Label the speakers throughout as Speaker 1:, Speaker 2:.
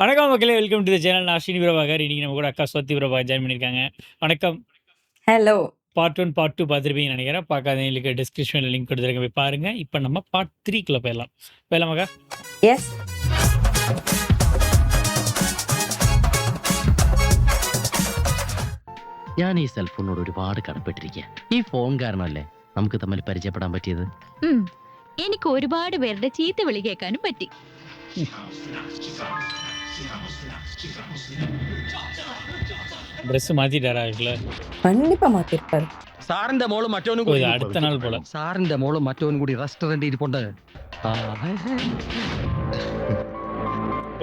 Speaker 1: வணக்கம் மக்களே, welcome to the channel. நான் அஸ்வினி பிரபாகர். இன்னைக்கு நம்ம கூட அக்கா ஸ்வத்தி பிரபாகர் ஜாயின் பண்ணியிருக்காங்க. வணக்கம்.
Speaker 2: ஹலோ.
Speaker 1: பார்ட் 1, பார்ட் 2 பார்த்துருப்பீங்கன்னு நினைக்கிறேன். பார்க்காதவங்களுக்கு டிஸ்கிரிப்ஷனில் லிங்க் கொடுத்துருக்கேன், போய் பாருங்க. இப்போ நம்ம பார்ட் 3க்குள்ள போயிடலாம். போயிடலாமாக்கா?
Speaker 2: യെസ്.
Speaker 3: ഞാൻ ഈ സെൽഫോണിനോട് ഒരുപാട് കടപ്പെട്ടിരിക്കുക. ഈ ഫോൺ കാരണമല്ലേ നമുക്ക് തമ്മിൽ പരിചയപ്പെടാൻ പറ്റിയത്.
Speaker 4: എനിക്ക് ഒരുപാട് പേരുടെ ചീത്ത വിളി കേൾക്കാനും പറ്റി.
Speaker 1: ட்ரெஸ் மாத்திட்டாரா வீட்டில்?
Speaker 2: കണ്ടിപ്പാ മാറ്റിരുപ്പാரு.
Speaker 5: സാറിന്റെ മോളും മറ്റവനും
Speaker 1: ஓ,
Speaker 5: കൂടി
Speaker 1: இது அடுத்த நாள் போல.
Speaker 5: സാറിന്റെ മോളും മറ്റവനും കൂടി റെസ്റ്റോറന്റ് ഇരിപ്പുണ്ട്.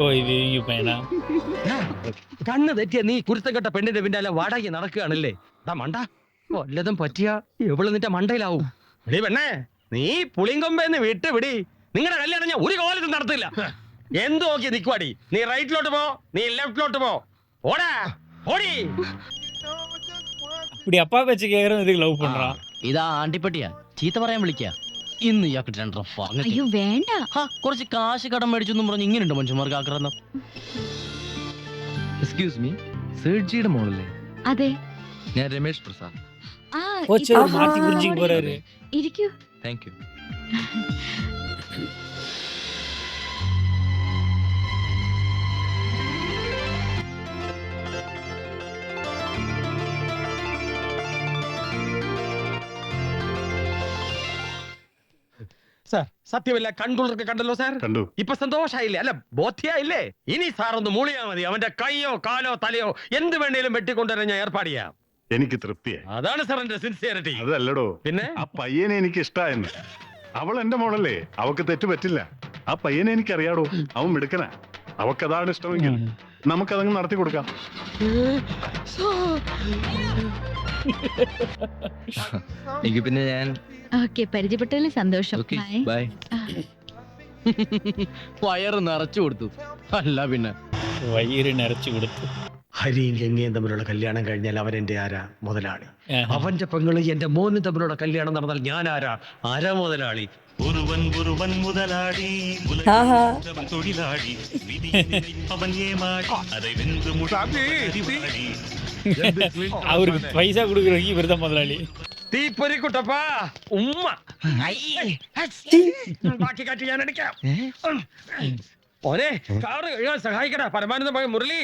Speaker 1: ஓ, இது இவங்க பையனா?
Speaker 5: കണ്ണ് തെറ്റിയ നീ കുരുത്തം കെട്ട പെണ്ണിന്റെ പിന്നാലെ വാടകി നടക്കുകയാണല്ലേ. മണ്ട വല്ലതും പറ്റിയ എവള് നിന്റെ മണ്ടയിലാവും. എടീ പെണ്ണേ, നീ പുളിങ്കൊമ്പേന്ന് വിട്ടുപിടി. നിങ്ങളുടെ കല്യാണം ഞാൻ ഒരു കോലത്തും നടത്തില്ല. എന്ത് നോക്കി നിക്കുവാടി? നീ റൈറ്റിലോട്ട് പോ, നീ ലെഫ്റ്റിലോട്ട് പോ. ഓടാ ഓടി.
Speaker 1: இப்படி அப்பா பேச்சு கேட்குறோம், இதுக்கு லவ் பண்ணுறான்.
Speaker 3: ഇതാ ആണ്ടിപ്പട്ടിയാ, ചീത്ത പറയാൻ വിളിക്കുക. ഇന്ന് ഇയാൾക്ക് രണ്ടര
Speaker 4: അയ്യോ വേണ്ട.
Speaker 3: കുറച്ച് കാശ് കടം മേടിച്ചെന്നും പറഞ്ഞ് ഇങ്ങനെയുണ്ട് മനുഷ്യന്മാർക്ക് ആക്രമണം.
Speaker 6: എക്സ്ക്യൂസ് മീ, സേഠ്ജിയുടെ മോളല്ലേ?
Speaker 4: അതെ.
Speaker 6: ഞാൻ രമേഷ് പ്രസാദ്.
Speaker 4: ആ
Speaker 1: ஓச்சு ஒரு மாற்றி புரிஞ்சுக்க போறாரு.
Speaker 4: ഇരിക്കൂ.
Speaker 6: Thank you.
Speaker 5: സാർ സത്യമല്ല, കൺകുളിർക്ക് കണ്ടല്ലോ സാർ.
Speaker 7: കണ്ടു.
Speaker 5: ഇപ്പൊ സന്തോഷായില്ലേ? അല്ല, ബോധ്യായില്ലേ? ഇനി സാർ ഒന്ന് മൂളിയാ മതി. അവന്റെ കൈയോ കാലോ തലയോ എന്ത് വേണേലും വെട്ടിക്കൊണ്ടുവരാൻ ഞാൻ ഏർപ്പാട് ചെയ്യാം.
Speaker 7: എനിക്ക് തൃപ്തിയായി.
Speaker 5: അതാണ് സാർ എന്റെ സിൻസിയറിറ്റി.
Speaker 7: അതല്ലടോ,
Speaker 5: പിന്നെ
Speaker 7: ആ പയ്യനെ എനിക്ക് ഇഷ്ടായെന്ന്. അവൾ എന്റെ മോളല്ലേ, അവക്ക് തെറ്റ് പറ്റില്ല. ആ പയ്യനെ എനിക്കറിയാടോ, അവൻ മിടുക്കനാ. അവക്കതാണ് ഇഷ്ടമെങ്കിൽ നമുക്കതങ്ങ് നടത്തി കൊടുക്കാം.
Speaker 6: എനിക്ക് പിന്നെ ഞാൻ
Speaker 4: ഓക്കെ, പരിചയപ്പെട്ടതിൽ സന്തോഷം.
Speaker 6: Okay
Speaker 4: bye.
Speaker 6: ബൈ.
Speaker 3: വയറ് നിറച്ചു കൊടുത്തു. അല്ല പിന്നെ
Speaker 1: വയിറ് നിറച്ചു കൊടുത്തു.
Speaker 5: ഹരിയും ഗംഗയും തമ്മിലുള്ള കല്യാണം കഴിഞ്ഞാൽ അവൻ എന്റെ ആരാ? മുതലാളി.
Speaker 1: ആഹാ.
Speaker 5: അവന്റെ പെങ്ങളും എന്റെ മോനും തമ്മിലുള്ള കല്യാണം നടന്നാൽ ഞാൻ ആരാ? ആരാ മുതലാളി?
Speaker 8: ஒருவன் முதலாளி,
Speaker 2: ஆஹா.
Speaker 8: உலகம் தொழிலாளி, விதியை அவன் ஏமாடி அதை வென்று முடிவாளி.
Speaker 1: அவருக்கு பைசா கொடுக்குறவங்க இவர் தான் முதலாளி.
Speaker 5: തീപ്പൊരി കുട്ടപ്പാ ഉമ്മ. ബാക്കി കാറ്റ് ഞാൻ അടിക്കാം. ഓനെ കാറ് കഴുകാൻ സഹായിക്കടാ പരമാനന്ദ മകൻ മുരളി.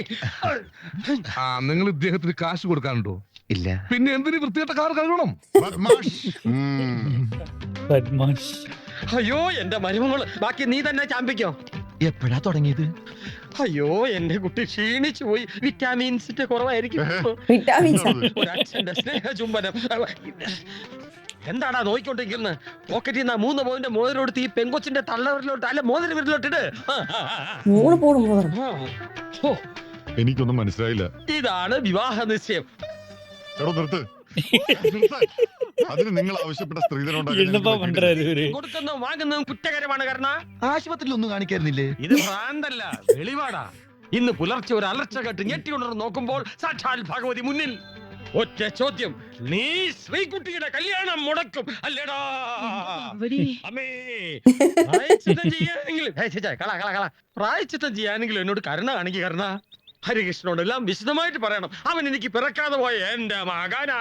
Speaker 9: നിങ്ങൾ ഇദ്ദേഹത്തിന് കാശ് കൊടുക്കാനുണ്ടോ?
Speaker 6: ഇല്ല.
Speaker 9: പിന്നെ എന്തിനു വൃത്തികെട്ട കാർ കഴുകണം?
Speaker 1: ബദ്മാഷ്.
Speaker 5: അയ്യോ എന്റെ മരുമകള്. ബാക്കി നീ തന്നെ ചാമ്പിക്കോ.
Speaker 6: എപ്പോഴാ തുടങ്ങിയത്?
Speaker 5: അയ്യോ എന്റെ കുട്ടി ക്ഷീണിച്ചു പോയി. വിറ്റാമിൻസിന്റെ കുറവായിരിക്കും.
Speaker 2: വിറ്റാമിൻസ്.
Speaker 5: ഒരച്ഛന്റെ സ്നേഹ ചുംബനം. എന്താടാ നോയിക്കൊണ്ടിരിക്കുന്നത്? പോക്കറ്റിൽ നിന്ന് 3 പവന്റെ മോതിരോടുത്ത് ഈ പെങ്കൊച്ചിന്റെ തള്ളവരിലോട്ട് അല്ല മോതിര വിരലോട്ടിട്.
Speaker 2: 3 പൗണ്ട് മോതിരം.
Speaker 5: ഓ,
Speaker 9: എനിക്കൊന്നും മനസ്സിലായില്ല.
Speaker 5: ഇതാണ് വിവാഹ നിശ്ചയം.
Speaker 9: എടോ നിർത്ത്. അതിന് നിങ്ങൾ ആവശ്യപ്പെട്ട സ്ത്രീധനം
Speaker 1: என்னப்பா பண்றாரு இவரு?
Speaker 5: കൊടുക്കുന്നതും വാങ്ങുന്നതും കുറ്റകരമാണ്. കാരണം
Speaker 6: ആശുപത്രിയിൽ ഒന്നും കാണിക്കായിരുന്നില്ലേ?
Speaker 5: ഇത് ഭ്രാന്തല്ല, വെളിവാടാ. ഇന്ന് പുലർച്ചെ ഒരു അലർച്ച കേട്ട് ഞെട്ടിയുണർന്ന് നോക്കുമ്പോൾ സാക്ഷാൽ ഭഗവതി മുന്നിൽ. ഒറ്റ ചോദ്യം, നീ ശ്രീകുട്ടിയുടെ കല്യാണം മുടക്കും അല്ലേടാ? അമ്മേ, പ്രായശ്ചിത്തം ചെയ്യാനെങ്കിലും പ്രായശ്ചിത്തം ചെയ്യാനെങ്കിലും എന്നോട് കരുണ കാണിക്കുക. കരുണ ഹരികൃഷ്ണനോടെല്ലാം വിശദമായിട്ട് പറയണം. അവൻ എനിക്ക് പിറക്കാതെ പോയ എന്റെ മകനാ.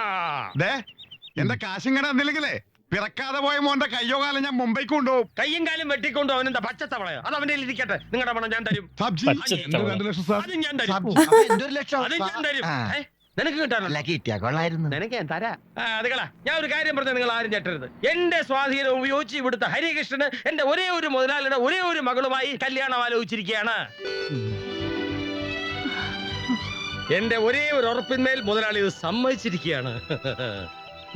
Speaker 9: എന്റെ കാശും കട എന്തില്ലെങ്കിലേ പിറക്കാതെ പോയ മോന്റെ കയ്യോ കാലം ഞാൻ മുംബൈക്ക് കൊണ്ടുപോകും.
Speaker 5: കയ്യും കാലും വെട്ടിക്കൊണ്ടു അവൻ എന്താ പച്ചത്തവളയോ? അത് അവന്റെ ഇരിക്കട്ടെ. നിങ്ങളുടെ പണം ഞാൻ തരും.
Speaker 9: എന്റെ 2 ലക്ഷം സാർ.
Speaker 5: അതും ഞാൻ തരും.
Speaker 6: എന്റെ 1 ലക്ഷം.
Speaker 5: അതും ഞാൻ തരും. നിനക്ക് കിട്ടാനല്ല,
Speaker 6: കിട്ടിയാ കൊള്ളായിരുന്നു.
Speaker 5: നിനക്ക് ഞാൻ തരാം. അതുകളാ, ഞാൻ ഒരു കാര്യം പറഞ്ഞാൽ നിങ്ങൾ ആരും ഞെട്ടരുത്. എന്റെ സ്വാധീനം ഉപയോഗിച്ച് ഇവിടുത്തെ ഹരികൃഷ്ണന് എന്റെ ഒരേ ഒരു മുതലാളിയുടെ ഒരേ ഒരു മകളുമായി കല്യാണം ആലോചിച്ചിരിക്കുകയാണ്. എന്റെ ഒരേ ഒരു ഉറപ്പിന്മേൽ മുതലാളി ഇത് സമ്മതിച്ചിരിക്കുകയാണ്.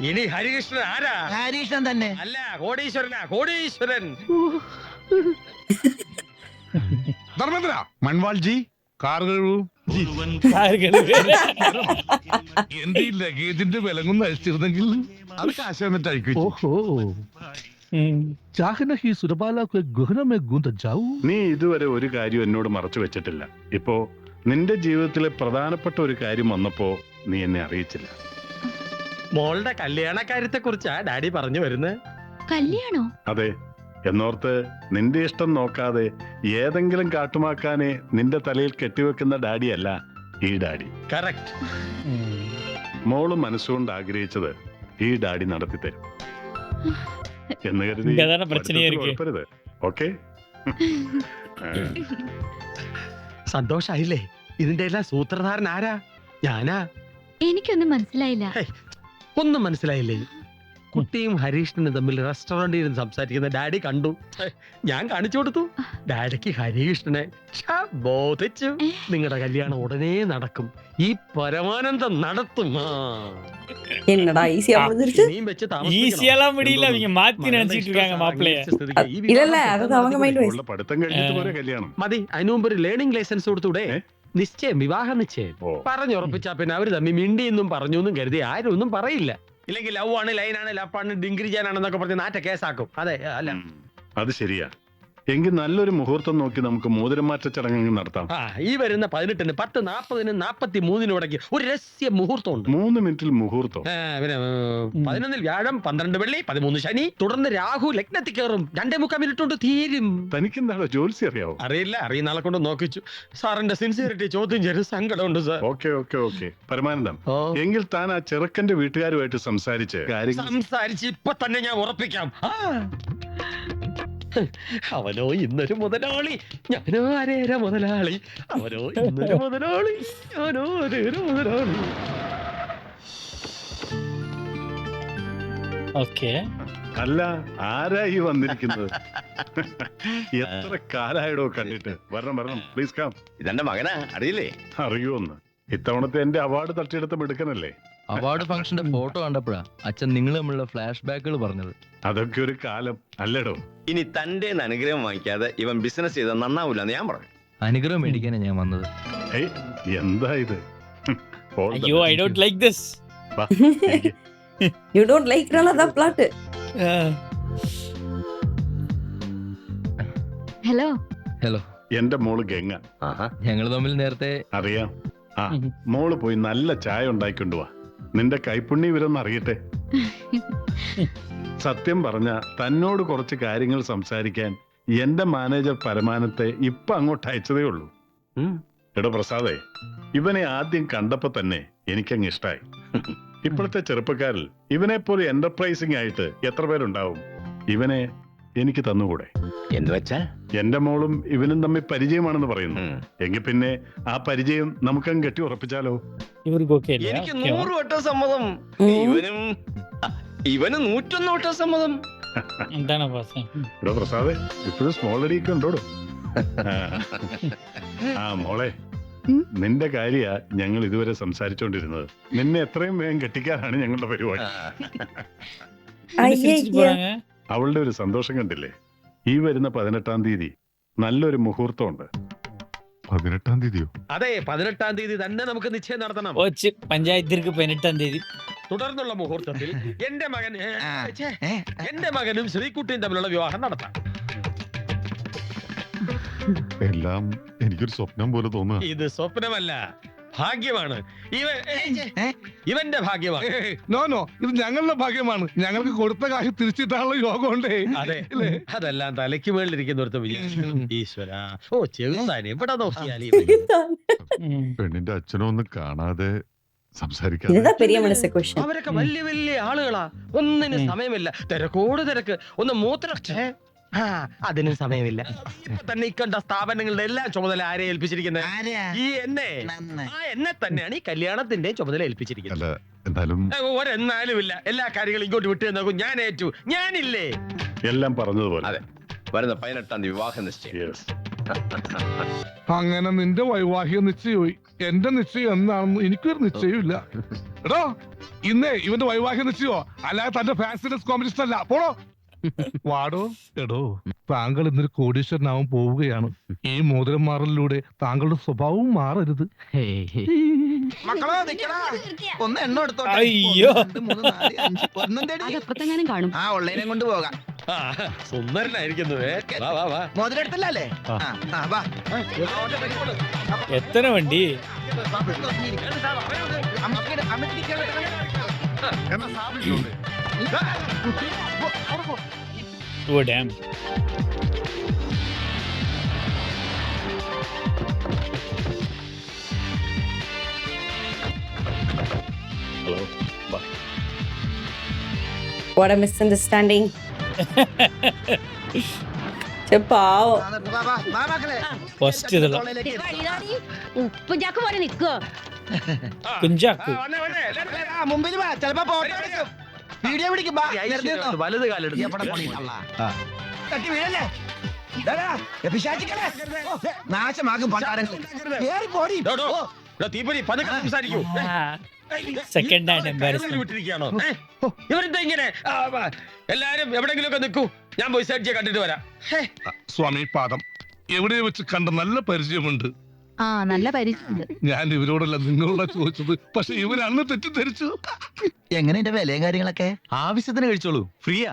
Speaker 5: ഇനി ഹരികൃഷ്ണൻ ആരാ?
Speaker 6: ഹരീഷൻ തന്നെ.
Speaker 5: അല്ല, കോടീശ്വരനാ, കോടീശ്വരൻ.
Speaker 9: ധർമ്മേന്ദ്ര മൺവാൾജി കാർ കഴുകൂ. എന്റെ ഈ ലഗേജിന്റെ വിലങ്ങൊന്നും അഴിച്ചിരുന്നെങ്കിൽ അത് കാശ് വന്നിട്ട് അഴിക്കും.
Speaker 6: ഓഹോ, चाहना ही सुरबाला को एक गहना में गूंथ जाऊं.
Speaker 7: നീ ഇതുവരെ ഒരു കാര്യം എന്നോട് മറച്ചു വെച്ചിട്ടില്ല. ഇപ്പോ നിന്റെ ജീവിതത്തിലെ പ്രധാനപ്പെട്ട ഒരു കാര്യം വന്നപ്പോ നീ എന്നെ അറിയിച്ചില്ല.
Speaker 5: മോളുടെ കല്യാണ കാര്യത്തെ കുറിച്ചാ ഡാഡി പറഞ്ഞു വരുന്നത്.
Speaker 4: കല്യാണോ?
Speaker 7: അതെ, എന്നോർത്ത് നിന്റെ ഇഷ്ടം നോക്കാതെ ഏതെങ്കിലും കാട്ടുമാക്കാനെ നിന്റെ തലയിൽ കെട്ടിവെക്കുന്ന ഡാഡിയല്ല ഈ ഡാഡി.
Speaker 5: കറക്റ്റ്.
Speaker 7: മോള് മനസ്സുകൊണ്ട് ആഗ്രഹിച്ചത് ഈ ഡാഡി നടത്തിത്തരും എന്ന് കരുതി
Speaker 1: അതാണ് പ്രശ്നയേ ഇருக்கு.
Speaker 7: കുഴപ്പരുത്. ഓക്കെ?
Speaker 5: സന്തോഷായില്ലേ? ഇതിന്റെ എല്ലാം സൂത്രധാരൻ ആരാ? ഞാനാ.
Speaker 4: എനിക്കൊന്നും മനസ്സിലായില്ല.
Speaker 5: ഒന്നും മനസ്സിലായില്ലേ? കുട്ടിയും ഹരീഷിനും തമ്മിൽ റെസ്റ്റോറന്റിൽ ഇരുന്ന് സംസാരിക്കുന്ന ഡാഡി കണ്ടു. ഞാൻ കാണിച്ചു കൊടുത്തു. ഡാഡിക്ക് ഹരീഷിനെ ബോധിച്ചു. നിങ്ങളുടെ കല്യാണം ഉടനെ നടക്കും. ഈ പരമാനന്ദം നടത്തും.
Speaker 2: என்னடா ஈஸியா முடிஞ்சிருச்சு?
Speaker 1: ஈஸியாலாம் முடியல, அவங்க மாத்தி நினைச்சிட்டு இருக்காங்க மாப்பிள்ளைய.
Speaker 2: இல்ல இல்ல அது அவங்க மைண்ட் வைஸ்.
Speaker 7: ഉള്ള പഠിത്തം കഴിഞ്ഞിട്ട് പോരെ കല്യാണം.
Speaker 5: മതി. അതിനു മുമ്പ് ഒരു ലേണിംഗ് ലൈസൻസ് കൊടുത്തൂടെ? നിശ്ചയം, വിവാഹ നിശ്ചയം പറഞ്ഞുറപ്പിച്ചാ പിന്നെ അവര് തമ്മിൽ മിണ്ടിയെന്നും പറഞ്ഞു എന്നും കരുതി ആരും ഒന്നും പറയില്ല. ഇല്ലെങ്കിൽ ലവ് ആണ്, ലൈനാണ്, ലപ്പാണ്, ഡിഗ്രിജാനാണെന്നൊക്കെ പറഞ്ഞ് നാറ്റ കേസാക്കും. അതെ അല്ല?
Speaker 7: അത് ശരിയാ. എങ്കിൽ നല്ലൊരു മുഹൂർത്തം നോക്കി നമുക്ക് മോതിരമാറ്റ ചടങ്ങ് നടത്താം.
Speaker 5: ഈ വരുന്ന 18-ന് 10:40-ന് 43-ന് ഇടയ്ക്ക് ഒരു രഹസ്യ മുഹൂർത്തം ഉണ്ട്.
Speaker 7: 3 മിനിറ്റിൽ മുഹൂർത്തം.
Speaker 5: 11 വ്യാഴം, 12 വെള്ളി, 13 ശനി, തുടർന്ന് രാഹു ലഗ്നത്തിൽ കയറും. 2.25 മിനിറ്റ് കൊണ്ട് തീരും.
Speaker 7: തനിക്കെന്താണോ ജോലിസി അറിയാവോ?
Speaker 5: അറിയില്ല, അറിയുന്ന ആളെ കൊണ്ട് നോക്കിച്ചു. സാറിന്റെ സിൻസിയറിറ്റി ചോദ്യം ചെയ്ത് സങ്കടമുണ്ട് സാർ.
Speaker 7: ഓക്കെ പരമാനന്ദം. എങ്കിൽ താൻ ആ ചെറുക്കന്റെ വീട്ടുകാരുമായിട്ട് സംസാരിച്ച്
Speaker 5: ഇപ്പൊ തന്നെ ഞാൻ ഉറപ്പിക്കാം. അവനോ ഇന്നൊരു മുതലാളി, ഞാനോ അരേര മുതലാളി. അവനോ ഇന്നൊരു മുതലാളി, ഞാനോ അരേര മുതലാളി.
Speaker 1: ഓക്കെ.
Speaker 7: അല്ല, ആരാ ഈ വന്നിരിക്കുന്നത്? എത്ര കാലായിടോ കണ്ടിട്ട്. വരണം പ്ലീസ് കം.
Speaker 9: ഇതെന്റെ മകനാ, അറിയില്ലേ?
Speaker 7: അറിയുമെന്ന്. ഇത്തവണത്തെ എന്റെ അവാർഡ് തട്ടിയെടുത്ത മിടുക്കനല്ലേ?
Speaker 3: അവാർഡ് ഫംഗ്ഷന്റെ ഫോട്ടോ കണ്ടപ്പോഴാ അച്ഛൻ നിങ്ങൾ തമ്മിലുള്ള ഫ്ലാഷ് ബാക്കുകൾ പറഞ്ഞത്.
Speaker 7: അതൊക്കെ ഒരു കാലം അല്ലേടോ.
Speaker 9: ഇനി തന്റെ അനുഗ്രഹം വാങ്ങിക്കാതെ ഇവൻ ബിസിനസ് ചെയ്ത നന്നാവൂല എന്ന് ഞാൻ പറഞ്ഞു.
Speaker 3: അനുഗ്രഹം മേടിക്കാനാ ഞാൻ വന്നത്.
Speaker 7: ഏയ്, എന്താ ഇത്?
Speaker 1: അയ്യോ, I don't like this.
Speaker 2: You don't like അതാ പ്ലോട്ട്.
Speaker 4: ഹലോ.
Speaker 3: ഹലോ.
Speaker 7: എന്റെ മോള് ഗംഗ.
Speaker 3: ഞങ്ങൾ തമ്മിൽ നേരത്തെ
Speaker 7: അറിയാം. ആ, മോള് പോയി നല്ല ചായ ഉണ്ടായിക്കൊണ്ടുവാ. നിന്റെ കൈപ്പുണ്യം ഇവരൊന്നും അറിയട്ടെ. സത്യം പറഞ്ഞ തന്നോട് കുറച്ച് കാര്യങ്ങൾ സംസാരിക്കാൻ എന്റെ മാനേജർ പരമാനത്തെ ഇപ്പൊ അങ്ങോട്ട് അയച്ചതേ ഉള്ളൂ. എടോ പ്രസാദേ, ഇവനെ ആദ്യം കണ്ടപ്പോ തന്നെ എനിക്കങ്ങ് ഇഷ്ടായി. ഇപ്പോഴത്തെ ചെറുപ്പക്കാരിൽ ഇവനെ പോലെ എന്റർപ്രൈസിംഗ് ആയിട്ട് എത്ര പേരുണ്ടാവും? ഇവനെ എനിക്ക് തന്നുകൂടെ?
Speaker 9: എന്ത് വെച്ചാ
Speaker 7: എന്റെ മോളും ഇവനും തമ്മിൽ പരിചയമാണെന്ന് പറയുന്നു. എങ്കിൽ പിന്നെ ആ പരിചയം നമുക്കങ്ങ് കെട്ടി ഉറപ്പിച്ചാലോ?
Speaker 1: ഇവർക്ക്
Speaker 9: എനിക്ക് 100 വട്ടം സമ്മതം. ഇവന് 101 വട്ടം സമ്മതം.
Speaker 1: എന്താണ്
Speaker 7: ഇവിടെ പ്രസാദേ, ഇപ്പോഴും സ്മോൾ അടിയൊക്കെ ഉണ്ടോടോ? ആ മോളെ, നിന്റെ കാര്യ ഞങ്ങൾ ഇതുവരെ സംസാരിച്ചോണ്ടിരുന്നത്. നിന്നെ എത്രയും വേഗം കെട്ടിക്കാനാണ് ഞങ്ങളുടെ പരിപാടി. അവളുടെ ഒരു സന്തോഷം കണ്ടില്ലേ? ഈ വരുന്ന 18-ാം തീയതി നല്ലൊരു മുഹൂർത്തമുണ്ട്.
Speaker 9: 18-ാം തീയതിയോ?
Speaker 5: അതെ, 18-ാം തീയതി തന്നെ നമുക്ക് നിശ്ചയം നടത്തണം.
Speaker 1: പഞ്ചായത്തിற்கு 18-ാം തീയതി.
Speaker 5: തുടർന്നുള്ള മുഹൂർത്തത്തിൽ എന്റെ മകനും ശ്രീകുട്ടിയും തമ്മിലുള്ള വിവാഹം നടത്താം.
Speaker 9: എല്ലാം എനിക്കൊരു സ്വപ്നം പോലെ തോന്നുക.
Speaker 5: ഇത് സ്വപ്നമല്ല, ഭാഗ്യമാണ്. ഇവന്റെ ഭാഗ്യമാണ്.
Speaker 6: നോ, ഇത് ഞങ്ങളുടെ ഭാഗ്യമാണ്. ഞങ്ങൾക്ക് കൊടുത്ത കാശ് തിരിച്ചിട്ടാനുള്ള യോഗമുണ്ടേ.
Speaker 5: അതെ, അതെല്ലാം തലയ്ക്ക് മേളിലിരിക്കുന്നവർക്ക് വിചാരിച്ചു. ഈശ്വര, ഓ ചെറുതാൻ എവിടെ നോക്കിയാലും
Speaker 9: പെണ്ണിന്റെ അച്ഛനോ ഒന്ന് കാണാതെ
Speaker 2: இதுதான் பெரிய மனசு क्वेश्चन.
Speaker 5: അവരൊക്കെ വലിയ വലിയ ആളുകളാ. ഒന്നിനും സമയമില്ല. തിരക്കോട് തിരക്ക്. ഒന്ന് അതിനും സമയമില്ല. ഇപ്പൊ തന്നെ ഇക്കണ്ട സ്ഥാപനങ്ങളുടെ എല്ലാം ചുമതല ആരെ ഏൽപ്പിച്ചിരിക്കുന്നത്? ഈ എന്നെ തന്നെയാണ് ഈ കല്യാണത്തിന്റെ ചുമതല ഏൽപ്പിച്ചിരിക്കുന്നത്. ഒരെന്നാലും ഇല്ല. എല്ലാ കാര്യങ്ങളും ഇങ്ങോട്ട് വിട്ടു നോക്കും. ഞാൻ ഏറ്റു. ഞാനില്ലേ?
Speaker 7: എല്ലാം പറഞ്ഞതുപോലെ.
Speaker 9: അതെ, വരുന്ന 18-ാം തീയതി വിവാഹ നിശ്ചയം.
Speaker 6: അങ്ങനെ നിന്റെ വൈവാഹിക നിശ്ചയമായി. എന്റെ നിശ്ചയം എന്താണെന്ന് എനിക്കൊരു നിശ്ചയമില്ല. എടോ, ഇന്നേ ഇവന്റെ വൈവാഹിക നിശ്ചയോ അല്ലാതെ തന്റെ ഫാൻസി കോമ്പറ്റീഷൻ അല്ല. പോടോ, വാടോ. എടോ, താങ്കൾ ഇന്നൊരു കോടീശ്വരനാവാൻ പോവുകയാണ്. ഈ മോതിരം മാറലിലൂടെ താങ്കളുടെ സ്വഭാവവും മാറരുത്.
Speaker 3: ഒന്ന് എണ്ണ എടുത്തോട്ടെ.
Speaker 1: അയ്യോ,
Speaker 3: 2, 3, 4, 5
Speaker 4: അതപ്പുറത്തെങ്ങാനും കാണും.
Speaker 3: ആ ഉള്ളതിനെ കൊണ്ട് പോകാം.
Speaker 5: സുന്ദരനായിരിക്കുന്നു.
Speaker 3: മോതിരം എടുത്തല്ലേ?
Speaker 1: എത്ര വണ്ടി? Oh damn.
Speaker 7: Hello
Speaker 2: What a misunderstanding. പാവം.
Speaker 1: ഫസ്റ്റ് ഇതെല്ലാം
Speaker 4: ഉപ്പും ചാക്ക് പോലെ നിക്കോ
Speaker 1: കുഞ്ചാക്കു.
Speaker 9: മുമ്പിൽ വാ ചിലപ്പോ വീഡിയോ പിടിക്കും
Speaker 3: വലത് കാലെടുത്ത്
Speaker 9: തട്ടി വീഴല്ലേ നാശമാകും
Speaker 5: തീപ്പൊരി പതുക്കെ സംസാരിക്കൂ.
Speaker 1: Second hand embarrassment.
Speaker 5: വിട്ടിരിക്കുകയാണോ? ഇവരെന്താ ഇങ്ങനെ? എല്ലാരും എവിടെങ്കിലും ഒക്കെ നിൽക്കൂ, ഞാൻ പോയി സേഡ്ജിയെ കണ്ടിട്ട് വരാം.
Speaker 6: സ്വാമി പാദം എവിടെ വെച്ച് കണ്ട നല്ല പരിചയമുണ്ട്.
Speaker 4: ആ നല്ല പരിചയമുണ്ട്.
Speaker 6: ഞാൻ ഇവരോടല്ല നിങ്ങളോടാ ചോദിച്ചത്, പക്ഷെ ഇവരന്ന് തെറ്റിദ്ധരിച്ചു.
Speaker 9: എങ്ങനെയുണ്ട് വിലയും കാര്യങ്ങളൊക്കെ?
Speaker 3: ആവശ്യത്തിന് കഴിച്ചോളൂ, ഫ്രീയാ.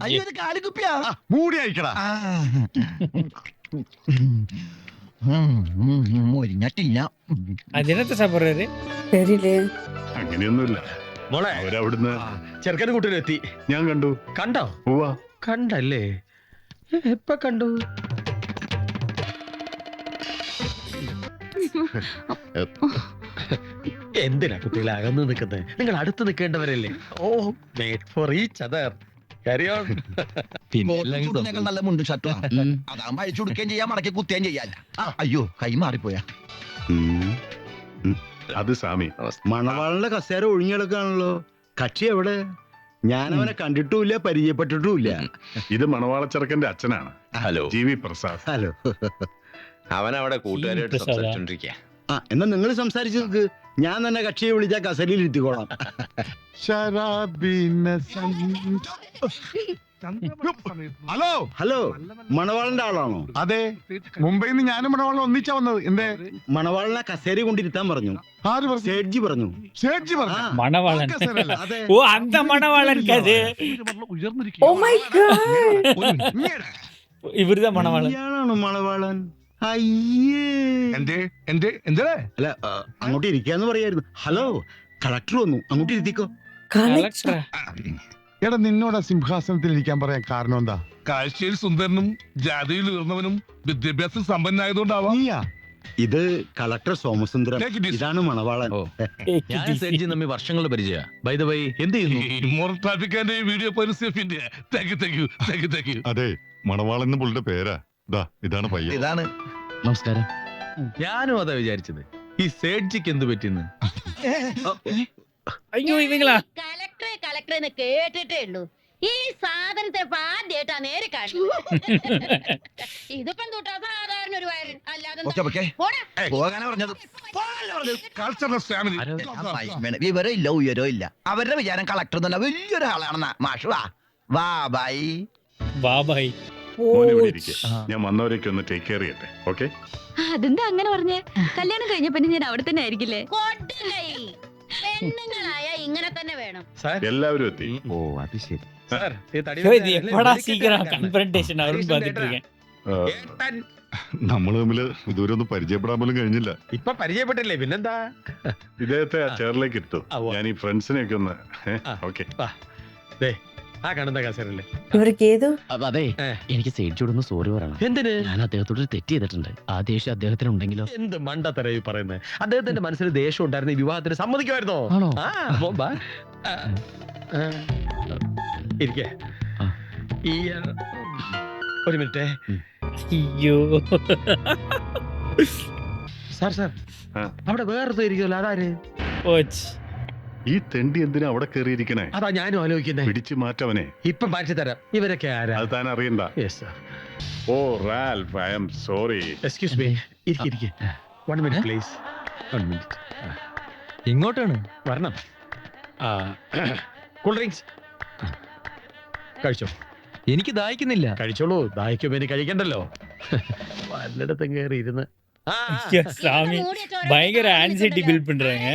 Speaker 1: അയ്യോ.
Speaker 9: കാലിക്കുപ്പിയാ മൂടി അയക്കടാ. മൊരിഞ്ഞിട്ടില്ല.
Speaker 1: അതിനകത്ത് സബറേര്
Speaker 2: ശരിയില്ലേ?
Speaker 7: അങ്ങനെയൊന്നുമില്ല.
Speaker 5: മോളെ
Speaker 7: അവരവിടുന്ന്
Speaker 5: ചെറുക്കന് കൂട്ടിലെത്തി.
Speaker 7: ഞാൻ കണ്ടു.
Speaker 5: കണ്ടോ?
Speaker 7: പോവാ.
Speaker 5: കണ്ടല്ലേ? എപ്പ കണ്ടു? എന്തിനാ കുട്ടികളെ അകന്ന് നിൽക്കുന്നത്? നിങ്ങൾ അടുത്ത് നിൽക്കേണ്ടവരല്ലേ? ഓ മേഡ് ഫോർ ഈച്ച് അതർ.
Speaker 9: നല്ല മുണ്ട് ഷർട്ട് അതാകുമ്പോ അഴിച്ചു കൊടുക്കുകയും ചെയ്യാം, മടക്കി കുത്തുകയും ചെയ്യാൻ. അയ്യോ കൈ മാറിപ്പോയാ.
Speaker 7: അത് സ്വാമി
Speaker 10: മണവാളിന്റെ കസേര ഒഴിഞ്ഞെടുക്കാണല്ലോ. കക്ഷി എവിടെ? ഞാനവനെ കണ്ടിട്ടുമില്ല, പരിചയപ്പെട്ടിട്ടുമില്ല.
Speaker 7: ഇത് മണവാളച്ചെറുക്കന്റെ അച്ഛനാണ്.
Speaker 10: ഹലോ,
Speaker 7: ജി.വി. പ്രസാദ്.
Speaker 10: ഹലോ.
Speaker 1: അവനവിടെ കൂട്ടുകാരായിട്ട് സംസാരിച്ചോണ്ടിരിക്കുക.
Speaker 10: ആ എന്നാ നിങ്ങൾ സംസാരിച്ചു നോക്ക്. ഞാൻ തന്നെ കക്ഷിയെ വിളിച്ചാൽ കസേരയിൽ ഇരുത്തിക്കോളാം.
Speaker 9: ഹലോ
Speaker 10: ഹലോ, മണവാളന്റെ ആളാണോ?
Speaker 9: അതെ, മുംബൈയിൽ നിന്ന് ഞാനും മണവാളൻ ഒന്നിച്ചാ വന്നത്. എന്തേ?
Speaker 10: മണവാളിനെ കസേര കൊണ്ടിരുത്താൻ പറഞ്ഞു.
Speaker 9: ആര് പറഞ്ഞു?
Speaker 10: സേഡ്ജി പറഞ്ഞു.
Speaker 9: സേഡ്ജി പറഞ്ഞു.
Speaker 1: മണവാളൻ.
Speaker 10: അതെ.
Speaker 1: ഓ അന്ത മണവാളൻ കഥ.
Speaker 2: Oh my God.
Speaker 1: ഇവരുടെ മണവാളൻ.
Speaker 10: ഇയാളാണോ മണവാളൻ? അയ്യേ.
Speaker 9: എന്തേ എന്തേ എന്തേ?
Speaker 10: അല്ല, അങ്ങോട്ട് ഇരിക്കാന്ന് പറയായിരുന്നു. ഹലോ, കളക്ടർ വന്നു, അങ്ങോട്ട് ഇരുത്തിക്കോ.
Speaker 1: കളക്ടറാ?
Speaker 9: എടാ നിന്നോട് സിംഹാസനത്തിൽ ഇരിക്കാൻ പറയാൻ കാരണം എന്താ?
Speaker 6: കാഴ്ചയിൽ സുന്ദരനും ജാതിയിൽ ഉയർന്നവനും വിദ്യാഭ്യാസം സമ്പന്നായതുകൊണ്ടാവാം.
Speaker 9: നീയാ?
Speaker 10: ഇത് collector Somasundaram.
Speaker 6: Take it easy.
Speaker 10: ഇതാണ് മണവാളൻ.
Speaker 3: തമ്മിൽ വർഷങ്ങളുടെ പരിചയ. ബൈ ദ വൈ, എന്ത് ചെയ്യുന്നു?
Speaker 6: ഇമ്മോറൽ ട്രാഫിക്കാന്റെ വീഡിയോ പൈറസിന്റെ. Thank you.
Speaker 7: അതെ, മണവാളെന്ന് പുള്ളിയുടെ പേരാ. ഇതാണ് പയ്യൻ.
Speaker 9: ഇതാണ്.
Speaker 3: നമസ്കാരം. ഞാനും അതാ വിചാരിച്ചത്, ഈ സേഡ്ജിക്ക് എന്ത് പറ്റിന്ന്.
Speaker 1: അയ്യോ ഇവങ്ങളാ.
Speaker 4: കളക്ടറെ കേട്ടിട്ടേ ഉള്ളൂ. ഈ സാധനത്തെ ആദ്യമായിട്ടാ നേരെ കാണുന്നത്. ഇതിപ്പം തൊട്ടാ സാധാരണ ഒരു വയറിൻ അല്ലാതെ
Speaker 9: പോകാനാ പറഞ്ഞത്.
Speaker 6: Cultural family.
Speaker 9: വിവരം ഇല്ല, ഉയരോ ഇല്ല. അവരുടെ വിചാരം കളക്ടർ തന്നെ വലിയൊരു ആളാണെന്നാ. മാഷു വാ ബൈ.
Speaker 1: ബാബായി.
Speaker 7: മോനെ ഇവിടെ ഇരിക്ക്. ഞാൻ വന്നവരേക്ക് ഒന്ന് ടേക്ക് കെയർ ചെയ്യട്ടെ. ഓക്കെ?
Speaker 4: അതെന്താ അങ്ങനെ പറഞ്ഞേ? കല്യാണം കഴിഞ്ഞ പിന്നെ ഞാൻ അവിടെ തന്നെ ആയിരിക്കില്ലേ? പെണ്ണുങ്ങളായ ഇങ്ങനെ തന്നെ വേണം.
Speaker 7: എല്ലാവരും എത്തി.
Speaker 10: ഓ അത് ശരി.
Speaker 1: എപ്പോഴാ സീക്കിരം കൺഫ്രണ്ടേഷൻ അവരും പറഞ്ഞിട്ടിരിക്കാൻ.
Speaker 7: നമ്മൾ തമ്മിൽ ഇതുവരെ ഒന്നും പരിചയപ്പെടാൻ പോലും കഴിഞ്ഞില്ല.
Speaker 5: ഇപ്പൊ പരിചയപ്പെട്ടില്ലേ, പിന്നെന്താ?
Speaker 7: ഇദ്ദേഹത്തെ ആ ചെയറിലേക്ക് ഇരുത്തു. ഞാൻ ഈ ഫ്രണ്ട്സിനെയൊക്കെ ഒന്ന്. ഓക്കെ.
Speaker 5: ആ കാണുന്ന കസേരല്ലേ?
Speaker 2: ഇവർക്ക് ഏതോ
Speaker 3: അതെ, എനിക്ക് സേഡ്ജിയോടൊന്ന് സോറി പറയണം.
Speaker 5: എന്തിന്?
Speaker 3: ഞാൻ അദ്ദേഹത്തോട് ഒരു തെറ്റ് ചെയ്തിട്ടുണ്ട്. ആ ദേഷ്യം അദ്ദേഹത്തിന് ഉണ്ടെങ്കിലോ?
Speaker 5: എന്ത് മണ്ടത്തരായി പറയുന്നത്? അദ്ദേഹത്തിന്റെ മനസ്സിൽ ദേഷ്യം ഉണ്ടായിരുന്ന ഈ വിവാഹത്തിന് സമ്മതിക്കുമായിരുന്നോ?
Speaker 3: ആണോ?
Speaker 5: ഇരിക്കേ. ഈ ഒരു മിനിറ്റ്.
Speaker 1: അയ്യോ
Speaker 5: സാർ അവിടെ വേറെ ഇരിക്കുമല്ലോ, അതാര്?
Speaker 7: ഈ തെണ്ടി എന്തിനാ അവിടെ കയറിയിരിക്കണേ?
Speaker 5: അതാ ഞാനും ആലോചിക്കുന്നേ.
Speaker 7: പിടിച്ചു മാറ്റവനെ.
Speaker 5: ഇപ്പൊ മാറ്റി തരാം. ഇവരൊക്കെ ആരാ?
Speaker 7: അത് താൻ അറിയണ്ട. Oh Ralph, I am sorry.
Speaker 5: Excuse me. ഇരിക്കെ. 1 മിനിറ്റ് പ്ലീസ്. 1 മിനിറ്റ്.
Speaker 3: ഇങ്ങോട്ടാണ്
Speaker 5: വരണം. കൂൾ ഡ്രിങ്ക്സ് കഴിച്ചോ?
Speaker 3: എനിക്ക് ദാഹിക്കുന്നില്ല.
Speaker 5: കഴിച്ചോളൂ. ദാഹിക്കുമ്പോ ഇനി കഴിക്കണ്ടല്ലോ. വല്ലയിടത്തും കയറി ഇരുന്ന്.
Speaker 1: സ്വാമി ഭയങ്കര ആൻസൈറ്റി ബിൽഡ് പண்றாங்க.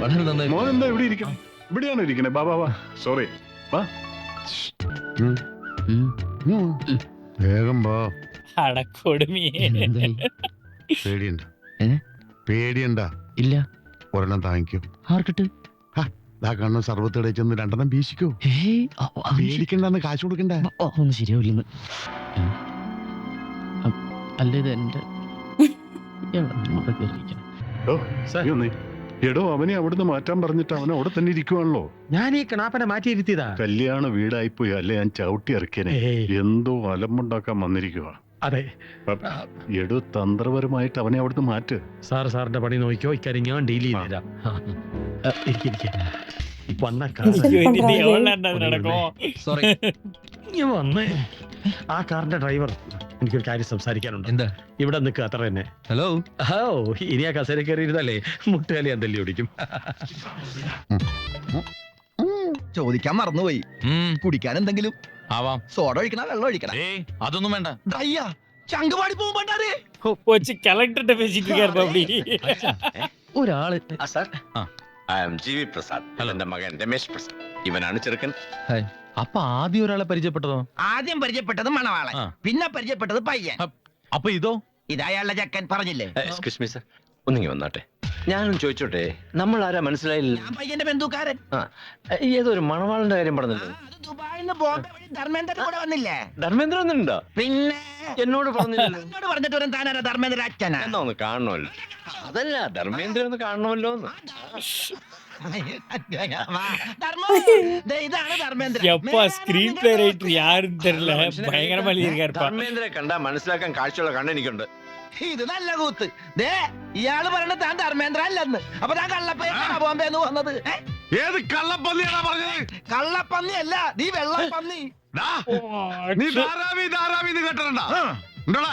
Speaker 3: വളരെ നന്നായി.
Speaker 7: മോൻ എന്താ ഇവിടെ ഇരിക്കണം? ഇവിടെയാണോ ഇരിക്കണേ? ബാബാ സോറി.
Speaker 9: വേഗം പോ.
Speaker 1: അടക്കൊടുമിയേ.
Speaker 9: പേടിയുണ്ട്? പേടിയുണ്ടാ?
Speaker 3: ഇല്ല.
Speaker 9: ഒരെണ്ണം താങ്ങിക്കോ.
Speaker 3: ആർക്കിട്ട്?
Speaker 10: കണ്ണു സർവത്തോടെ ചെന്ന് രണ്ടെണ്ണം വീശിക്കോ. പേടിക്കണ്ടെന്ന് കാശ് കൊടുക്കണ്ടേ.
Speaker 3: ഒന്നും ശരിയാവില്ലെന്ന്. അല്ല ഇത് എന്റെ
Speaker 7: എടോ അവനെ അവിടുന്ന് മാറ്റാൻ പറഞ്ഞിട്ട് അവൻ അവിടെ തന്നെ ഇരിക്കുവാണല്ലോ.
Speaker 5: ഞാൻ ഈ കിണാപ്പനെ മാറ്റിയിരുത്തിയതാ.
Speaker 7: കല്യാണ വീടായിപ്പോയി അല്ലേ ഞാൻ ചവിട്ടി ഇറക്കിയനെ. എന്തോ അലമ്പുണ്ടാക്കാൻ വന്നിരിക്കുക.
Speaker 5: അതെ.
Speaker 7: എടോ തന്ത്രപരമായിട്ട് അവനെ അവിടുന്ന് മാറ്റ്.
Speaker 5: സാറിന്റെ പണി നോക്കിയോ, ഇക്കാര്യം ഞാൻ ഡീൽ ചെയ്തുതരാം. വന്നേ. ആ കാറിന്റെ ഡ്രൈവർ, എനിക്കൊരു കാര്യം സംസാരിക്കാനുണ്ട്. എന്താ? ഇവിടെ നിൽക്കുക അത്ര തന്നെ. ഹലോ. ഇനി ആ കസേര കയറിയിരുന്നല്ലേ മുട്ടുകാലി ഞാൻ തല്ലി ഓടിക്കും.
Speaker 9: ചോദിക്കാൻ മറന്നുപോയി, കുടിക്കാൻ എന്തെങ്കിലും
Speaker 11: ആവാം.
Speaker 9: സോഡ ഒഴിക്കണ, വെള്ളം ഒഴിക്കണ?
Speaker 11: അതൊന്നും വേണ്ട.
Speaker 9: ഡ്രൈയാ, ചങ്കുപാടി പോകുമ്പോണ്ടാരേ.
Speaker 1: കളക്ടറിന്റെ
Speaker 3: ഒരാള്
Speaker 11: GV പ്രസാദ്. എന്റെ മകൻ രമേശ് പ്രസാദ്. ഇവനാണ് ചെറുക്കൻ.
Speaker 5: അപ്പൊ ആദ്യം ഒരാളെ പരിചയപ്പെട്ടതോ?
Speaker 9: ആദ്യം പരിചയപ്പെട്ടത് മണവാളൻ, പിന്നെ പരിചയപ്പെട്ടത് പയ്യൻ.
Speaker 5: അപ്പൊ ഇതോ?
Speaker 9: ഇതയാളുടെ ചക്കൻ, പറഞ്ഞില്ലേ?
Speaker 11: എക്സ്ക്യൂസ് മീ സർ, ഒന്നിങ്ങി വന്നാട്ടെ. ഞാനും ചോദിച്ചോട്ടെ, നമ്മൾ ആരാ മനസ്സിലായില്ല?
Speaker 9: ഞാൻ പയ്യന്റെ ബന്ധുക്കാരൻ.
Speaker 11: ഏതൊരു മണവാളിന്റെ കാര്യം പറഞ്ഞല്ലോ.
Speaker 9: ദുബായിന്ന് ബോംബെ വഴി ധർമ്മേന്ദ്രൻ കൂടെ വന്നില്ലേ?
Speaker 11: ധർമ്മേന്ദ്രൻ ഒന്നുണ്ടോ?
Speaker 9: പിന്നെ
Speaker 11: എന്നോട് പറഞ്ഞില്ലല്ലോ.
Speaker 9: എന്നോട് പറഞ്ഞിട്ട് വരും താനാരാ ധർമ്മേന്ദ്ര അച്ഛനാ?
Speaker 11: എന്നാ ഒന്ന് കാണണമല്ലോ. അതല്ല, ധർമ്മേന്ദ്രൻ ഒന്ന് കാണണമല്ലോ.
Speaker 9: ഇതാണ് ധർമ്മേന്ദ്ര.
Speaker 1: സ്ക്രീൻ പ്ലേ റൈറ്റർ യാരും തരില്ല. ഭയങ്കര
Speaker 11: ധർമ്മേന്ദ്രനെ കണ്ടാ മനസ്സിലാക്കാൻ കാഴ്ചയുള്ള കണ്ണെനിക്കുണ്ട്.
Speaker 9: ഇത് നല്ല കൂത്ത്. ദേ ഇയാള് പറയണ താൻ ധർമ്മേന്ദ്ര അല്ലെന്ന്. അപ്പൊ താൻ കള്ളപ്പയ്യാണോ ബോംബെന്ന് വന്നത്?
Speaker 6: ഏത് കള്ളപ്പന്നിയാണോ പറഞ്ഞത്?
Speaker 9: കള്ളപ്പന്നി അല്ല, നീ വെള്ളപ്പന്നി.
Speaker 6: നീ ധാരാവി ധാരാവി കേട്ടിട്ടുണ്ടോ?
Speaker 9: ഞാൻ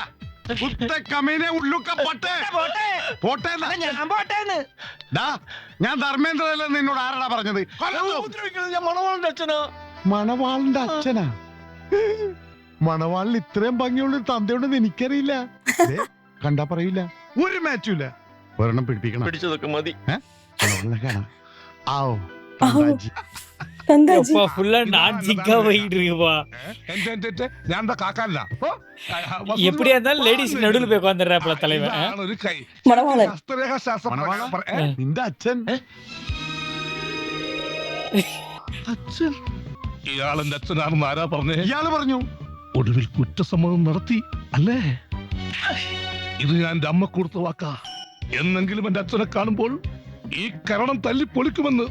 Speaker 9: പോട്ടേന്ന്.
Speaker 6: ഞാൻ ധർമ്മേന്ദ്രല്ലേ നിന്നോട് ആരാടാ പറഞ്ഞത്?
Speaker 9: ഞാൻ മണവാളിന്റെ അച്ഛനാ.
Speaker 10: മണവാളിന്റെ അച്ഛനാ? മണവാളിന് ഇത്രയും ഭംഗിയുള്ളൊരു തന്തയുണ്ടെന്ന് എനിക്കറിയില്ല. കണ്ടാ പറയില്ല, ഒരു മാച്ചും ഇല്ല. ഒരെണ്ണം പിടിപ്പിക്കണം.
Speaker 11: പിടിച്ചതൊക്കെ മതി.
Speaker 10: കാണാം. ആവോ
Speaker 6: ഞാൻ കാക്കല്ല.
Speaker 1: எப்படியா இருந்தாலும் லேடிஸ் நடுவுல போய் உட்கார்ந்துறாப்ல தலைவன்.
Speaker 6: ഒരു കൈ
Speaker 2: മണവാളൻ.
Speaker 6: ഹസ്തരേഖ ശാസ്ത്രം
Speaker 10: നിന്റെ അച്ഛൻ.
Speaker 6: അച്ഛൻ ഇയാളെന്റെ അച്ഛനാണെന്ന് ആരാ പറഞ്ഞേ?
Speaker 10: ഇയാള് പറഞ്ഞു.
Speaker 6: ഒടുവിൽ കുറ്റസമ്മതം നടത്തി അല്ലേ? ഇത് ഞാൻ എന്റെ അമ്മ കൊടുത്ത വാക്കാ. എന്നെങ്കിലും എന്റെ അച്ഛനെ കാണുമ്പോൾ ഈ കരണം തല്ലി പൊളിക്കുമെന്ന്.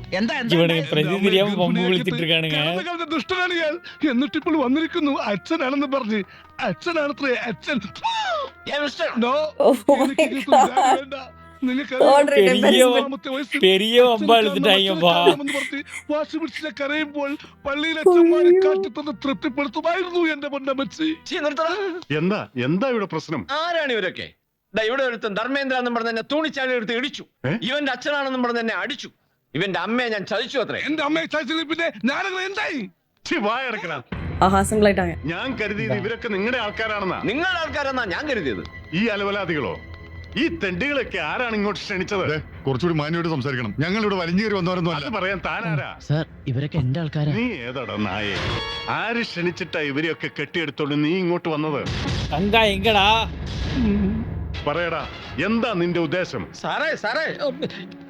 Speaker 6: ദുഷ്ടനാണ് ഞാൻ. എന്നിട്ടിപ്പോൾ വന്നിരിക്കുന്നു അച്ഛനാണെന്ന് പറഞ്ഞ്. അച്ഛനാണത്രേ അച്ഛൻ. കരയുമ്പോൾ പള്ളിയിൽ അച്ഛന്മാരെ കാട്ടിത്തന്ന് തൃപ്തിപ്പെടുത്തുമായിരുന്നു എന്റെ പൊന്നമ്മച്ചി.
Speaker 7: എന്താ എന്താ ഇവിടെ പ്രശ്നം?
Speaker 11: ആരാണ് ഇവരൊക്കെ? ഇവിടെ ഒരുത്തൻ ധർമ്മേന്ദ്ര എന്നും പറഞ്ഞ എന്നെ തൂണിച്ചാടി എടുത്ത് ഇടിച്ചു. ഇവന്റെ അച്ഛനാണെന്നും പറഞ്ഞ എന്നെ അടിച്ചു. ഇവന്റെ അമ്മയെ ഞാൻ ചതിച്ചു അത്രേ.
Speaker 6: എന്റെ അമ്മയെ ചതിച്ചത് പിന്നെ ഞാനങ്ങനെ എന്തായി?
Speaker 7: ഞാൻ കരുതിയത് ഇവരൊക്കെ നിങ്ങളുടെ ആൾക്കാരാണെന്നാ.
Speaker 11: നിങ്ങളുടെ ആൾക്കാരെന്നാ ഞാൻ കരുതിയത്.
Speaker 7: ഈ അലവലാദികളോ, ഈ തെണ്ടികളൊക്കെ ആരാണ് ഇങ്ങോട്ട് ക്ഷണിച്ചത്?
Speaker 10: കുറച്ചുകൂടി മാന്യമായിട്ട് സംസാരിക്കണം. ഞങ്ങൾ ഇവിടെ വലിഞ്ഞു കയറി വന്നവരൊന്നും
Speaker 7: അത് പറയാൻ താനാരാ?
Speaker 3: സാർ, ഇവരൊക്കെ എന്റെ ആൾക്കാരാ.
Speaker 7: നീ ഏതാടാ നായേ? ആര് ക്ഷണിച്ചിട്ടാ ഇവരെയൊക്കെ കെട്ടിയെടുത്തോണ്ട് നീ ഇങ്ങോട്ട് വന്നത്?
Speaker 1: എങ്കടാ
Speaker 7: പറയടാ, എന്താ നിന്റെ ഉദ്ദേശം?
Speaker 5: സാറേ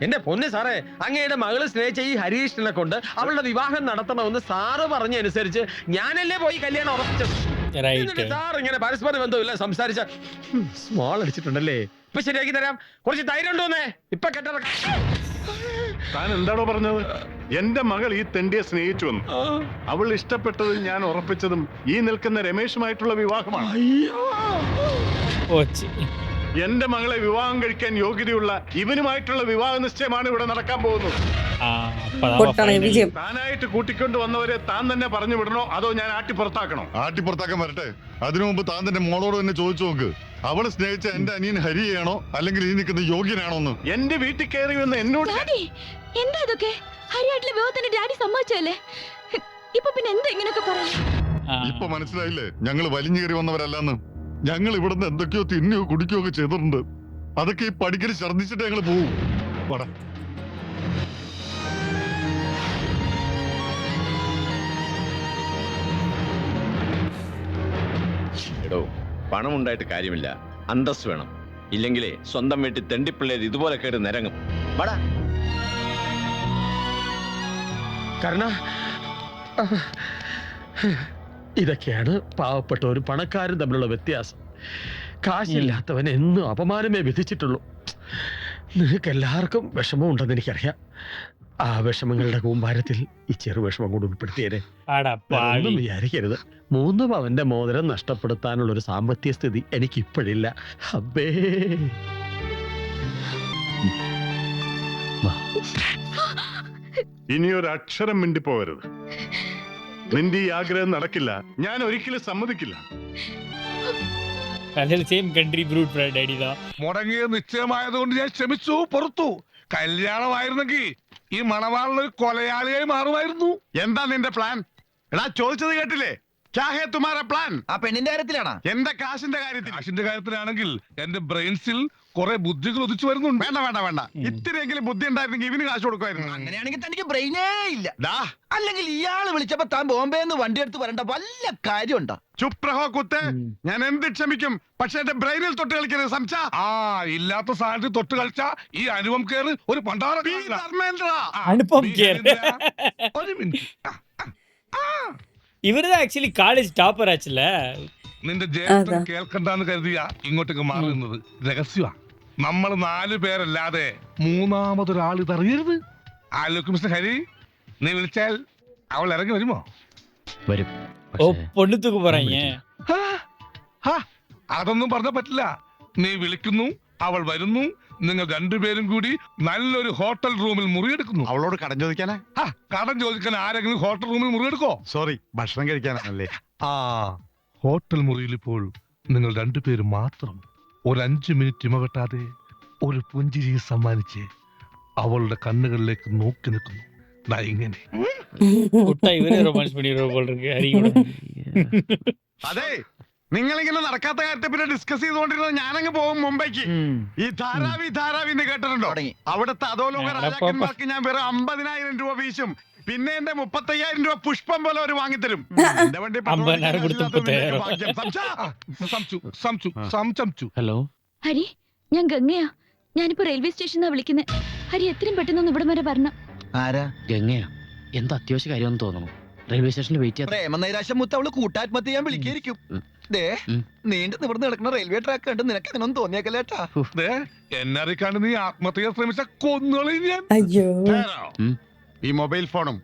Speaker 5: എന്റെ പൊന്ന് സാറേ, അങ്ങയുടെ മകള് സ്നേഹിച്ച ഈ ഹരീഷിനെ കൊണ്ട് അവളുടെ വിവാഹം നടത്തണമെന്ന് സാറ് പറഞ്ഞനുസരിച്ച് ഞാനല്ലേ പോയി കല്യാണം ഉറപ്പിച്ചത്. സാർ ഇങ്ങനെ പരസ്പര ബന്ധമില്ല സംസാരിച്ച സ്മോൾ അടിച്ചിട്ടുണ്ടല്ലേ? ഇപ്പൊ ശരിയാക്കി തരാം. കുറച്ച് ധൈര്യം ഉണ്ടോന്നേ. ഇപ്പൊ
Speaker 7: താൻ എന്താണോ പറഞ്ഞത്? എന്റെ മകൾ ഈ തെണ്ടിയെ സ്നേഹിച്ചു വന്നു. അവൾ ഇഷ്ടപ്പെട്ടതും ഞാൻ ഉറപ്പിച്ചതും ഈ നിൽക്കുന്ന രമേശുമായിട്ടുള്ള വിവാഹമാണ്. എന്റെ മകളെ വിവാഹം കഴിക്കാൻ യോഗ്യതയുള്ള ഇവനുമായിട്ടുള്ള വിവാഹ നിശ്ചയമാണ് ഇവിടെ നടക്കാൻ പോകുന്നത്. താനായിട്ട് കൂട്ടിക്കൊണ്ട് വന്നവരെ താൻ തന്നെ പറഞ്ഞു വിടണോ അതോ ഞാൻ ആട്ടിപ്പുറത്താക്കണോ?
Speaker 10: ആട്ടിപ്പുറത്താക്കാൻ വരട്ടെ. അതിനു മുമ്പ് താൻ തന്നെ മോളോട് തന്നെ ചോദിച്ചു നോക്ക്. അവള് സ്നേഹിച്ച എന്റെ അനിയൻ ഹരിയാണോ അല്ലെങ്കിൽ ഈ നിൽക്കുന്ന യോഗ്യനാണോന്ന്.
Speaker 7: എന്റെ വീട്ടിൽ കയറി വന്ന് എന്നോട്
Speaker 4: എന്താ ഇതൊക്കെ? ഹരിയായിട്ടുള്ള വിവാഹത്തിന് ഡാഡി സമ്മതിച്ചല്ലേ? ഇപ്പൊ പിന്നെ എന്താ ഇങ്ങനെയൊക്കെ പറയാ?
Speaker 10: ഇപ്പൊ മനസ്സിലായില്ലേ ഞങ്ങൾ വലിഞ്ഞു കയറി വന്നവരല്ലെന്ന്. ഞങ്ങൾ ഇവിടുന്ന് എന്തൊക്കെയോ തിന്നുകയോ കുടിക്കുകയോ ഒക്കെ ചെയ്തിട്ടുണ്ട്. അതൊക്കെ ഈ പടിക്കൽ ഛർദ്ദിച്ചിട്ട് ഞങ്ങൾ പോവും. പട
Speaker 11: എടോ, പണം ഉണ്ടായിട്ട് കാര്യമില്ല, അന്തസ് വേണം. ഇല്ലെങ്കിലേ സ്വന്തം വീട്ടിൽ തെണ്ടിപ്പിള്ളേർ ഇതുപോലെ കേട്ട് നിരങ്ങും.
Speaker 5: കരുണ, ഇതൊക്കെയാണ് പാവപ്പെട്ടവരും പണക്കാരും തമ്മിലുള്ള വ്യത്യാസം. കാശില്ലാത്തവൻ എന്നും അപമാനമേ വിധിച്ചിട്ടുള്ളൂ. നിങ്ങൾക്ക് എല്ലാവർക്കും വിഷമം ഉണ്ടെന്ന് എനിക്കറിയാം. ആ വിഷമങ്ങളുടെ കൂമ്പാരത്തിൽ ഈ ചെറു വിഷമം കൂടി ഉൾപ്പെടുത്തിയേരെ. ഒന്നും വിചാരിക്കരുത്. 3 പവന്റെ മോതിരം നഷ്ടപ്പെടുത്താനുള്ള ഒരു സാമ്പത്തിക സ്ഥിതി എനിക്ക് ഇപ്പോഴില്ല. അബ്ബേ,
Speaker 7: ഇനിയൊരു അക്ഷരം മിണ്ടിപ്പോവരുത്. നിന്റെ ഈ ആഗ്രഹം നടക്കില്ല. ഞാൻ ഒരിക്കലും സമ്മതിക്കില്ല.
Speaker 6: മുടങ്ങിയ നിശ്ചയമായതുകൊണ്ട് ഞാൻ ക്ഷമിച്ചു, പുറത്തു. കല്യാണമായിരുന്നെങ്കിൽ ഈ മണവാളിനൊരു കൊലയാളിയായി മാറുമായിരുന്നു.
Speaker 10: എന്താ നിന്റെ പ്ലാൻ? എടാ, ചോദിച്ചത് കേട്ടില്ലേ? ക്യാഹേ തുമാരാ പ്ലാൻ?
Speaker 9: ആ പെണ്ണിന്റെ കാര്യത്തിലാണോ?
Speaker 10: എന്റെ കാശിന്റെ കാര്യത്തിൽ.
Speaker 6: കാശിന്റെ കാര്യത്തിലാണെങ്കിൽ എന്റെ ബ്രെയിൻസിൽ കുറെ ബുദ്ധികൾ ഉദിച്ചു വരുന്നുണ്ട്.
Speaker 10: വേണ്ട വേണ്ട വേണ്ട, ഇത്തിരിയെങ്കിലും ബുദ്ധി ഉണ്ടായിരുന്നെങ്കിൽ ഇവന് കാശ് കൊടുക്കുമായിരുന്നു.
Speaker 9: അങ്ങനെയാണെങ്കിൽ തനിക്ക് ബ്രെയിനേ ഇല്ല. അല്ലെങ്കിൽ ഇയാള് വിളിച്ചപ്പോ താൻ ബോംബെന്ന് വണ്ടി എടുത്ത് വരേണ്ട വല്ല കാര്യമുണ്ടോ?
Speaker 10: ചുപ്രഹോ കുത്തേ, ഞാൻ എന്ത് ക്ഷമിക്കും, പക്ഷെ എന്റെ ബ്രെയിനിൽ തൊട്ട് കളിക്കരുത്. സംസാ
Speaker 6: ഇല്ലാത്ത സാധനത്തിൽ തൊട്ട് കളിച്ച ഈ അനുപം കേറ് ഒരു പണ്ടാറ.
Speaker 1: അനുപം കേർ
Speaker 6: ഒരു മിനിറ്റ്.
Speaker 1: ഇവരുടെ ആക്ച്വലി കോളേജ് ടോപ്പർ ആച്ചല്ലേ.
Speaker 6: നിന്റെ ജയന്തൻ കേൾക്കണ്ടെന്ന് കരുതിയ ഇങ്ങോട്ടേക്ക് മാറുന്നത് രഹസ്യമാ. നമ്മൾ 4 പേരല്ലാതെ മൂന്നാമതൊരാൾ ഇതറിയരുത്. ആലോചിക്കും മിസ്റ്റർ ഹരി, നീ വിളിച്ചാൽ അവൾ ഇറങ്ങി വരുമോ?
Speaker 3: വരും.
Speaker 1: ഓ, പൊണ്ണുത്തുക്ക് പറയേ.
Speaker 6: അതൊന്നും പറഞ്ഞ പറ്റില്ല. നീ വിളിക്കുന്നു, അവൾ വരുന്നു, നിങ്ങൾ 2 പേരും കൂടി നല്ലൊരു ഹോട്ടൽ റൂമിൽ മുറിയെടുക്കുന്നു.
Speaker 10: അവളോട് കടം ചോദിക്കാനാ?
Speaker 6: കടം ചോദിക്കാൻ ആരെങ്കിലും ഹോട്ടൽ റൂമിൽ മുറിയെടുക്കോ?
Speaker 10: സോറി, ഭക്ഷണം കഴിക്കാനാണല്ലേ.
Speaker 6: ഹോട്ടൽ മുറിയിൽ ഇപ്പോൾ നിങ്ങൾ 2 പേരും മാത്രം. ഒരു 5 മിനിറ്റ് ഇമവെട്ടാതെ ഒരു പുഞ്ചിരി സമ്മാനിച്ച് അവളുടെ കണ്ണുകളിലേക്ക് നോക്കി നിൽക്കുന്നു. ഇങ്ങനെ
Speaker 10: അതെ, നിങ്ങളിങ്ങനെ നടക്കാത്ത കാര്യത്തെ പിന്നെ ഡിസ്കസ് ചെയ്തുകൊണ്ടിരുന്നത് ഞാനങ്ങ് പോകും മുംബൈക്ക്. ഈ ധാരാവി എന്ന് കേട്ടിട്ടുണ്ടോ? അവിടുത്തെ അധോലോക രാജാക്കന്മാർക്ക് ഞാൻ വെറും 50,000 രൂപ വീശും. പിന്നെ എന്റെ 35,000 രൂപ പുഷ്പം പോലെ അവർ വാങ്ങിത്തരും. എന്റെ വണ്ടി
Speaker 3: ഹലോ
Speaker 12: ഹരി, ഞാൻ ഗംഗയാ. ഞാനിപ്പോ റെയിൽവേ സ്റ്റേഷനാ വിളിക്കുന്നത്. ഹരി എത്രയും പെട്ടെന്ന് ഇവിടം വരെ വരണം.
Speaker 9: ആരാ?
Speaker 3: ഗംഗയാ. എന്താ അത്യാവശ്യ കാര്യമെന്ന് തോന്നുന്നു. റെയിൽവേ സ്റ്റേഷനിൽ വെയിറ്റ് ചെയ്യാം.
Speaker 9: പ്രേമനൈരാശ്യം മുത്ത് അവള് കൂട്ടാത്മഹത്യ ചെയ്യാൻ വിളിക്കായിരിക്കും. നീണ്ടു നിവർന്ന് കിടക്കുന്ന റെയിൽവേ ട്രാക്ക് കണ്ട് നിനക്ക് അങ്ങനെ ഒന്നും തോന്നിയേക്കല്ലേട്ടാ?
Speaker 6: എന്നറിക്കാണ്ട് നീ ആത്മഹത്യ ശ്രമിച്ച കൊന്നുകളി ഞാൻ.
Speaker 2: അയ്യോ,
Speaker 10: ഈ മൊബൈൽ ഫോണും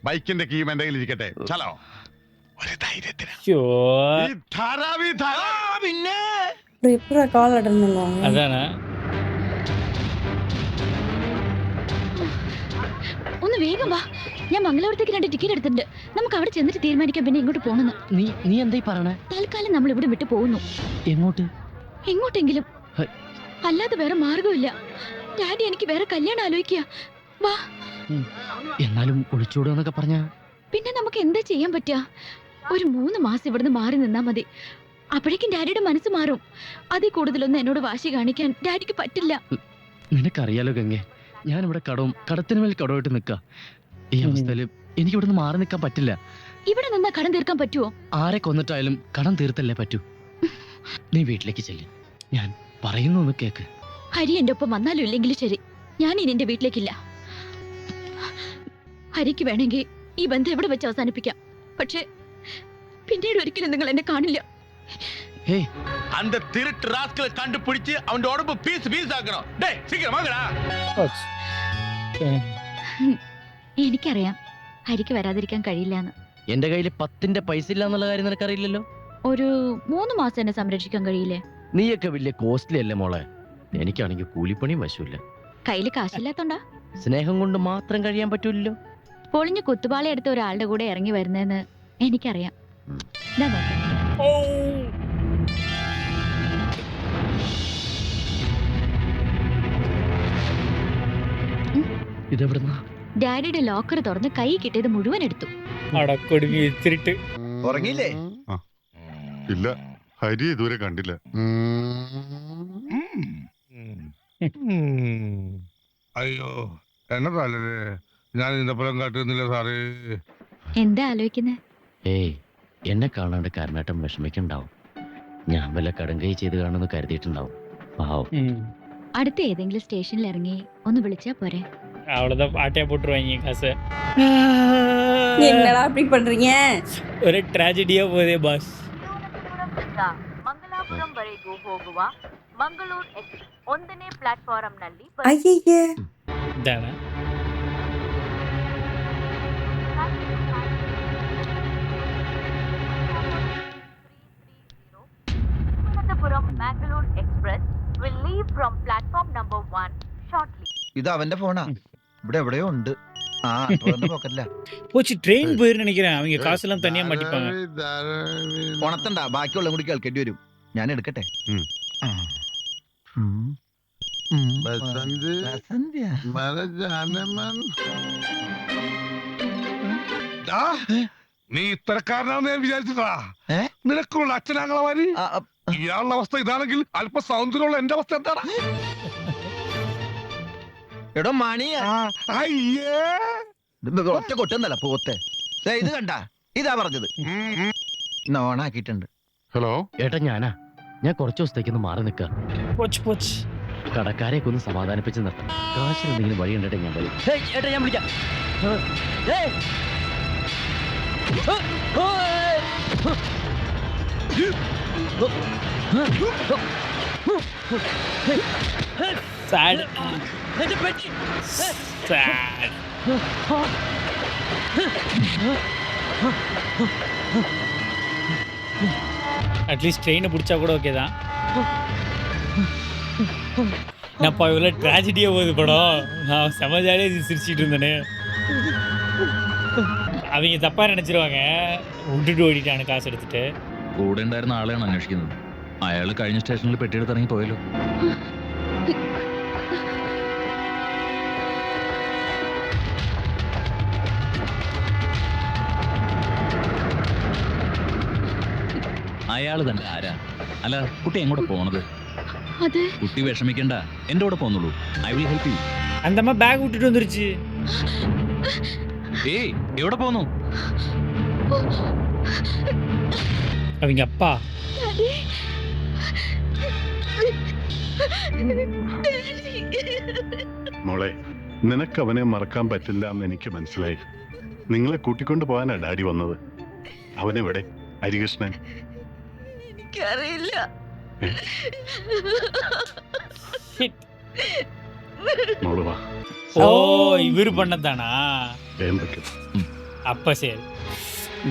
Speaker 10: ബൈക്കിന്റെ കീയും എന്റെ കയ്യിൽ ഇരിക്കട്ടെ. ചലോ, ഒരു ധൈര്യത്തിന്.
Speaker 9: പിന്നെ
Speaker 2: കാൾ ഇടണല്ലോ.
Speaker 1: അതാണ്.
Speaker 12: ഒന്ന് വേഗം വാ. ഞാൻ മംഗളൂരത്തേക്ക് 2 ടിക്കറ്റ് എടുത്തിട്ടുണ്ട്. നമുക്ക് അവിടെ ചെന്നിട്ട് തീരുമാനിക്കാം പിന്നെ ഇങ്ങോട്ട് പോണെന്ന്.
Speaker 3: നീ എന്തായി പറയണേ?
Speaker 12: തൽക്കാലം നമ്മൾ ഇവിടെ വിട്ടു പോകുന്നു.
Speaker 3: എങ്ങോട്ട്?
Speaker 12: എങ്ങോട്ടെങ്കിലും. അല്ലാതെ വേറെ മാർഗമില്ല. ഡാഡി എനിക്ക് വേറെ കല്യാണം ആലോചിക്കുക. വാ.
Speaker 3: എന്നാലും ഒളിച്ചോടുക പറഞ്ഞ
Speaker 12: പിന്നെ നമുക്ക് എന്താ ചെയ്യാൻ പറ്റുക? ഒരു 3 മാസം ഇവിടുന്ന് മാറി നിന്നാ മതി. അപ്പോഴേക്കും ഡാഡിയുടെ മനസ്സ് മാറും. അതിൽ കൂടുതലൊന്നും എന്നോട് വാശി കാണിക്കാൻ ഡാഡിക്ക് പറ്റില്ല.
Speaker 3: നിനക്കറിയാലോ ഗംഗെ, ഞാനിവിടെ കടത്തിന് മേൽ കടമായിട്ട് നിൽക്കുക. ഈ അവസ്ഥയില് എനിക്ക് ഇവിടുന്ന് മാറി നിൽക്കാൻ പറ്റില്ല.
Speaker 12: ഇവിടെ നിന്നാ കടം തീർക്കാൻ പറ്റുമോ?
Speaker 3: ആരെ കൊന്നിട്ടായാലും കടം തീർത്തല്ലേ പറ്റൂ. നീ വീട്ടിലേക്ക് ചെല്ല്. ഞാൻ പറയുന്നു കേക്ക്.
Speaker 12: ഹരി എന്റെ ഒപ്പം വന്നാലും ഇല്ലെങ്കിലും ശരി, ഞാൻ ഇനി എന്റെ വീട്ടിലേക്കില്ല. ഹരിക്ക് വേണമെങ്കിൽ ഈ ബന്ധം എവിടെ വെച്ച് അവസാനിപ്പിക്കാം. പക്ഷെ പിന്നീട് ഒരിക്കലും നിങ്ങൾ എന്നെ കാണില്ല.
Speaker 11: அந்த திருட்டு ராஸ்கலை கண்டுபிடிச்சு அவன் உடம்பு பீஸ் பீஸ் ஆக்கணும். டேய் சீக்கிரம் வாங்கடா.
Speaker 12: എനിക്കറിയാം ഹരിക്ക് വരാതിരിക്കാൻ കഴിയില്ലെന്ന്.
Speaker 3: എന്റെ കയ്യിൽ 10ന്റെ പൈസ ഇല്ല എന്നുള്ള കാര്യം നിനക്കറിയില്ലല്ലോ.
Speaker 12: ഒരു 3 മാസം എന്നെ സംരക്ഷിക്കാൻ കഴിയില്ലേ?
Speaker 3: നീയൊക്കെ വലിയ കോസ്റ്റ്ലി അല്ലേ മോളെ. എനിക്കാണെങ്കിൽ കൂലിപ്പണിയും വശമില്ല.
Speaker 12: കയ്യില് കാശില്ലാത്തോണ്ടാ?
Speaker 3: സ്നേഹം കൊണ്ട് മാത്രം കഴിയാൻ പറ്റൂല്ലോ.
Speaker 12: പൊളിഞ്ഞ് കുത്തുപാള എടുത്ത ഒരാളുടെ കൂടെ ഇറങ്ങി വരുന്നതെന്ന് എനിക്കറിയാം.
Speaker 3: ഇതെവിടുന്നാ?
Speaker 12: ഡാഡിയുടെ ലോക്കർ തുറന്ന് കൈ കിട്ടിയത് മുഴുവൻ എടുത്തു.
Speaker 9: ഉറങ്ങിയില്ലേ?
Speaker 10: ഇല്ല, ഹരി ഇതുവരെ കണ്ടില്ല.
Speaker 6: അയ്യോ, എന്നതല്ലേ ഞാൻ ഇന്നപ്പുറം കാട്ടുന്നില്ല സാറേ.
Speaker 12: എന്താ ആലോചിക്കുന്നേ?
Speaker 3: ഏയ്, എന്നെ കാണാണ്ട് കാരണേട്ടൻ വിഷമിക്കുണ്ടാവും. ഞാൻ വല്ല കടം കൈ ചെയ്ത് കാണുമെന്ന് കരുതിയിട്ടുണ്ടാവും. പാവം.
Speaker 12: അടുത്ത ഏതെങ്കിലും സ്റ്റേഷനിൽ ഇറങ്ങി ഒന്ന് വിളിച്ചാ പോരെ?
Speaker 1: அவ்வளோதான் ஆட்டையா போட்டுருவாங்க காசை.
Speaker 2: என்னடா அப்படி பண்றீங்க?
Speaker 1: ஒரே ಟ್ರಾಜಿಡಿಯಾ போதே பாஸ்.
Speaker 12: ಮಂಗಲಾಪುರಂವರೆಗೂ ಹೋಗುವ ಮಂಗಳೂರು ಎಕ್ಸ್ಪ್ರೆಸ್ 1ನೇ ಪ್ಲಾಟ್ಫಾರಂನಲ್ಲಿ
Speaker 2: ஐயே
Speaker 1: இதானே
Speaker 12: Thiruvananthapuram Mangalore express will leave from platform number 1 shortly.
Speaker 9: ഇത് അവന്റെ ഫോണാ, ഇവിടെ എവിടെയോ ഉണ്ട്. ആ പോക്കറ്റില്ല.
Speaker 1: போச்சு ட்ரெயின் போயிரு நினைக்கிறேன். அவங்க காசெல்லாம் தனியா மாட்டிப்பாங்க.
Speaker 9: ഉണത്തണ്ട, ബാക്കിയുള്ള കൂടി കേൾക്കേണ്ടി വരും. ഞാൻ എടുക്കട്ടെ.
Speaker 6: നീ ഇത്തരക്കാരനാണെന്ന് ഞാൻ വിചാരിച്ചതാ. നിനക്കുള്ള അച്ഛനാങ്ങളമാര് ഇയാളുടെ അവസ്ഥ ഇതാണെങ്കിൽ അല്പ സൗന്ദര്യമുള്ള എന്റെ അവസ്ഥ എന്താണ്?
Speaker 9: എടോ മണി,
Speaker 6: അയ്യേ
Speaker 9: ഒറ്റ കൊട്ടുന്നല്ല പോത്തെ. ഇത് കണ്ട, ഇതാ പറഞ്ഞത്. ഓണാക്കിയിട്ടുണ്ട്.
Speaker 3: ഹലോ ഏട്ടാ, ഞാൻ കുറച്ച് ദിവസത്തേക്കൊന്ന് മാറി നിൽക്കാം.
Speaker 1: போச்சு போச்சு.
Speaker 3: കടക്കാരെയൊക്കെ ഒന്ന് സമാധാനിപ്പിച്ച് നിർത്താം. കാശിന് എന്തെങ്കിലും വഴി ഉണ്ടെ ഞാൻ വരും. ഏട്ടാ ഞാൻ വിളിക്കാം.
Speaker 1: Sad sad. அட்லீஸ்ட் ட்ரெயினை பிடிச்சா கூட ஓகே தான். நான் இவ்வளோ ட்ராஜடியாக போகுது படம். நான் செம ஜாலியாக சிரிச்சிட்டு இருந்தேனே. அவங்க தப்பாக நினச்சிருவாங்க, விட்டுட்டு ஓடிட்டானு காசு എടുത്തിട്ട്.
Speaker 8: കൂടെ ഉണ്ടായിരുന്ന ആളെയാണ് അന്വേഷിക്കുന്നത്. അയാൾ കഴിഞ്ഞ സ്റ്റേഷനിൽ പെട്ടിയെടുത്ത് ഇറങ്ങി പോയല്ലോ. അയാൾ തന്നെ ആരാ? അല്ല, കുട്ടി എങ്ങോട്ട് പോണത്?
Speaker 12: അത്
Speaker 8: കുട്ടി വിഷമിക്കണ്ട, എന്റെ കൂടെ പോന്നുള്ളൂ. I will help you.
Speaker 1: அந்த அம்மா பேக் விட்டுட்டு வந்துருச்சு.
Speaker 8: ഏയ്, എവിടെ പോന്നു?
Speaker 1: அவங்க அப்பா.
Speaker 7: മോളെ, നിനക്ക് അവനെ മറക്കാൻ പറ്റില്ല എന്ന് എനിക്ക് മനസ്സിലായി. നിങ്ങളെ കൂട്ടിക്കൊണ്ടു പോകാനാ ഡാഡി വന്നത്. അവനെവിടെ? ഹരികൃഷ്ണൻ?
Speaker 4: എനിക്കറിയില്ല.
Speaker 7: മോള് വാ.
Speaker 1: ஓ, இவரு பண்ணதானா? அப்ப சரி.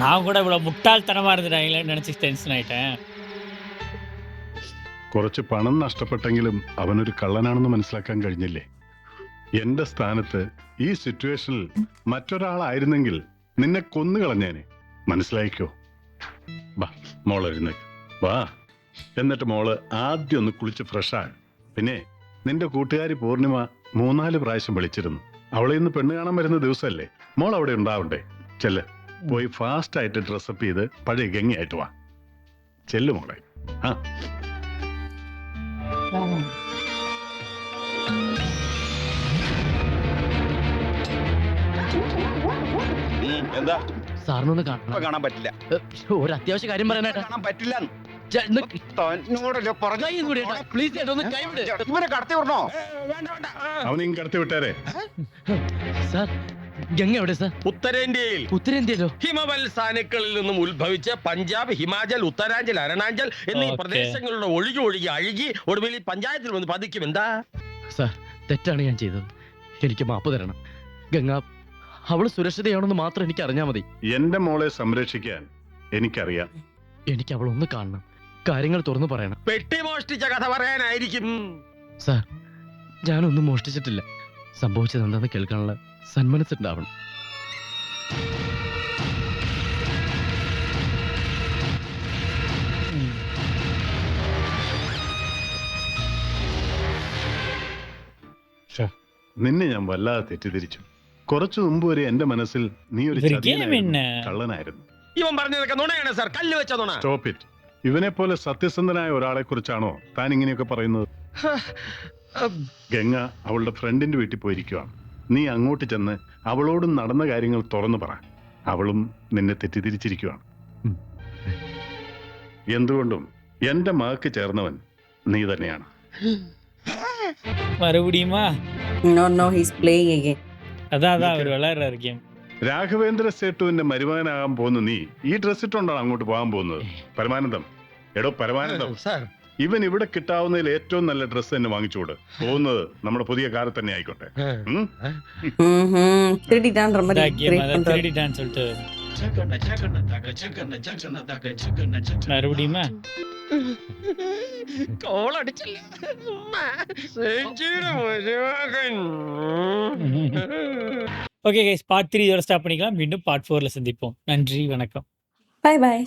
Speaker 1: நான் கூட இவ்வளவு முட்டாள்தனமா இருந்துட்டாங்களேன்னு நினைச்சு டென்ஷன் ஆயிட்டேன்.
Speaker 7: കുറച്ച് പണം നഷ്ടപ്പെട്ടെങ്കിലും അവനൊരു കള്ളനാണെന്ന് മനസ്സിലാക്കാൻ കഴിഞ്ഞില്ലേ? എന്റെ സ്ഥാനത്ത് ഈ സിറ്റുവേഷനിൽ മറ്റൊരാളായിരുന്നെങ്കിൽ നിന്നെ കൊന്നുകളഞ്ഞേനെ. മനസ്സിലായിക്കോ? വാ മോളെഴുന്നേക്ക് വാ. എന്നിട്ട് മോള് ആദ്യം ഒന്ന് കുളിച്ച് ഫ്രഷാ. പിന്നെ നിന്റെ കൂട്ടുകാരി പൂർണിമ 3-4 പ്രാവശ്യം വിളിച്ചിരുന്നു. അവളെ ഇന്ന് പെണ്ണ് കാണാൻ വരുന്ന ദിവസമല്ലേ? മോൾ അവിടെ ഉണ്ടാവണ്ടേ? ചെല്ല്, പോയി ഫാസ്റ്റ് ആയിട്ട് ഡ്രസ്സപ്പ് ചെയ്ത് പഴയ ഗംഗയായിട്ട് വാ. ചെല്ലു മോളെ. ആ
Speaker 11: എന്താ
Speaker 3: സാറിനൊന്ന്
Speaker 11: കാണാൻ പറ്റില്ല?
Speaker 3: ഒരു അത്യാവശ്യ കാര്യം പറയാനായിട്ട്
Speaker 11: കാണാൻ പറ്റില്ല.
Speaker 3: പ്ലീസ്
Speaker 11: ഇവരെ കടത്തി വിടണോ?
Speaker 7: അവനെയും കടത്തി വിട്ടേരെ.
Speaker 3: സാർ, ഗംഗ എവിടെ സാർ?
Speaker 5: ഉത്തരേന്ത്യയിലോ? ഹിമവൽ സാനുക്കളിൽ നിന്നും ഉത്ഭവിച്ച് പഞ്ചാബ്, ഹിമാചൽ, ഉത്തരാഞ്ചൽ, അരുണാചൽ എന്നീ പ്രദേശങ്ങളുടെ ഒഴുകി അഴുകി ഒടുവിൽ പഞ്ചായത്തിൽ വന്ന് പതിക്കും. എന്താ
Speaker 3: സാർ, തെറ്റാണ് ഞാൻ ചെയ്തത്. എനിക്ക് മാപ്പ് തരണം. ഗംഗ അവള് സുരക്ഷിതയാണെന്ന് മാത്രം എനിക്ക് അറിഞ്ഞാൽ മതി.
Speaker 7: എന്റെ മോളെ സംരക്ഷിക്കാൻ എനിക്കറിയാം.
Speaker 3: എനിക്ക് അവളൊന്ന് കാണണം, കാര്യങ്ങൾ തുറന്നു പറയണം.
Speaker 5: പെട്ടി മോഷ്ടിച്ച കഥ പറയാനായിരിക്കും.
Speaker 3: സാർ, ഞാനൊന്നും മോഷ്ടിച്ചിട്ടില്ല. സംഭവിച്ചത് എന്താണെന്ന് കേൾക്കാനുള്ള സന്മനസ്സുണ്ടാവണം.
Speaker 7: നിന്നെ ഞാൻ വല്ലാതെ തെറ്റിദ്ധരിച്ചു. കുറച്ചു മുമ്പ് വരെ എന്റെ മനസ്സിൽ നീ ഒരു കള്ളനായിരുന്നു.
Speaker 5: ഇവൻ പറഞ്ഞതൊക്കെ നുണയാണ് സാർ, കല്ല് വെച്ച നുണ.
Speaker 7: Stop it. ഇവനെ പോലെ സത്യസന്ധനായ ഒരാളെ കുറിച്ചാണോ താൻ ഇങ്ങനെയൊക്കെ പറയുന്നത്? ഗംഗ അവളുടെ ഫ്രണ്ടിന്റെ വീട്ടിൽ പോയിരിക്കുവാണ്. നീ അങ്ങോട്ട് ചെന്ന് അവളോടും നടന്ന കാര്യങ്ങൾ തുറന്നു പറ. അവളും നിന്നെ തെറ്റിദ്ധരിച്ചിരിക്കുവാണ്. എന്തുകൊണ്ടും എന്റെ മകക്ക് ചേർന്നവൻ നീ തന്നെയാണ്.
Speaker 1: மறுபடியுமா?
Speaker 2: No, he's playing again.
Speaker 1: அதான் அவர் விளையாடுறாரு கேம்.
Speaker 7: രാഘവേന്ദ്ര സേട്ടുവിന്റെ മരുമകനാകാൻ പോകുന്ന നീ ഈ ഡ്രസ് ഇട്ടുകൊണ്ടാണ് അങ്ങോട്ട് പോകാൻ പോകുന്നത്. പരമാനന്ദം, എടോ പരമാനന്ദം,
Speaker 5: സാർ
Speaker 7: ഇവൻ ഇവിടെ കിട്ടാവുന്നതിൽ ഏറ്റവും നല്ല ഡ്രസ് തന്നെ വാങ്ങിച്ചുകൂട്. പോകുന്നത് നമ്മുടെ പുതിയ കാറിൽ തന്നെ ആയിക്കോട്ടെ. ഉം?
Speaker 2: திருடிட்டான்ற மாதிரி
Speaker 1: கேம்
Speaker 2: create
Speaker 1: அதான்
Speaker 2: பண்றாரு.
Speaker 1: திருடிட்டான்னு சொல்லிட்டு மறுபடியுமா
Speaker 5: കോളടിച്ചില്ല. ചേച്ചിയുടെ മരുമകൻ.
Speaker 1: ஓகே கைஸ், பார்ட் 3 இதோட ஸ்டாப் பண்ணிக்கலாம். மீண்டும் பார்ட் 4ல சந்திப்போம். நன்றி, வணக்கம்.
Speaker 2: Bye bye.